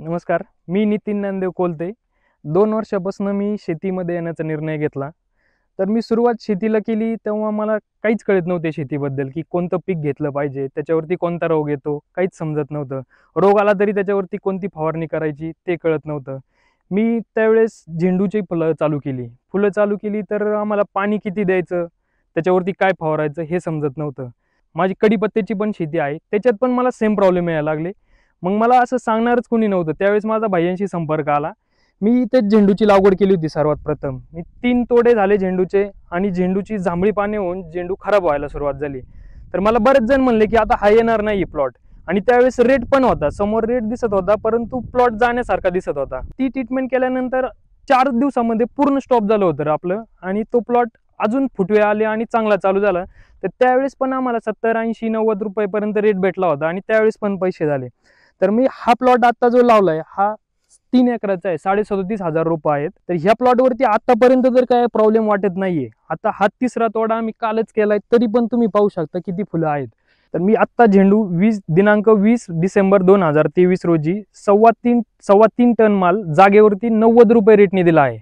नमस्कार. मी नितीन ज्ञानदेव कोलते. 2 वर्षापासून मी शेतीमध्ये येण्याचा निर्णय घेतला. तर मी सुरुवात शेतीला केली तेव्हा मला काहीच कळत नव्हते शेतीबद्दल, की कोणतं पीक घेतलं पाहिजे, त्याच्यावरती कोणता रोग येतो, काहीच समजत नव्हतं. रोग आला तरी त्याच्यावरती कोणती फवारणी करायची ते कळत नव्हतं. मी त्यावेळेस झेंडूची फुलं चालू केली तर आम्हाला पाणी किती द्यायचं, त्याच्यावरती काय फवारायचं हे समजत नव्हतं. माझी कढीपत्त्याची पण शेती आहे, त्याच्यात पण मला सेम प्रॉब्लेम यायला लागले. मग मला असं सांगणारच कोणी नव्हतं. त्यावेळेस माझा भाईंशी संपर्क आला. मी इथे झेंडूची लागवड केली होती सर्वात प्रथम. मी 3 तोडे झाले झेंडूचे आणि झेंडूची जांभळी पाने होऊन झेंडू खराब व्हायला सुरुवात झाली. तर मला बरेच जण म्हणले की आता हा येणार नाही प्लॉट. आणि त्यावेळेस रेट पण होता, समोर रेट दिसत होता, परंतु प्लॉट जाण्यासारखा दिसत होता. ती ट्रीटमेंट केल्यानंतर 4 दिवसामध्ये पूर्ण स्टॉप झालं होतं आपलं आणि तो प्लॉट अजून फुटवे आले आणि चांगला चालू झाला. तर त्यावेळेस पण आम्हाला 70, 80, 90 रुपयेपर्यंत रेट भेटला होता आणि त्यावेळेस पण पैसे झाले. तर मी हा प्लॉट आता जो लावलाय हा 3 एकराचा आहे. 37,500 रुपये आहेत. तर ह्या प्लॉटवरती आतापर्यंत जर काय प्रॉब्लेम वाटत नाहीये. आता हा 3रा तोडा आम्ही कालच केलाय, तरी पण तुम्ही पाहू शकता किती फुलं आहेत. तर मी आत्ता झेंडू दिनांक 20 डिसेंबर 2023 रोजी 3.25 टन माल जागेवरती 90 रुपये रेटने दिला आहे.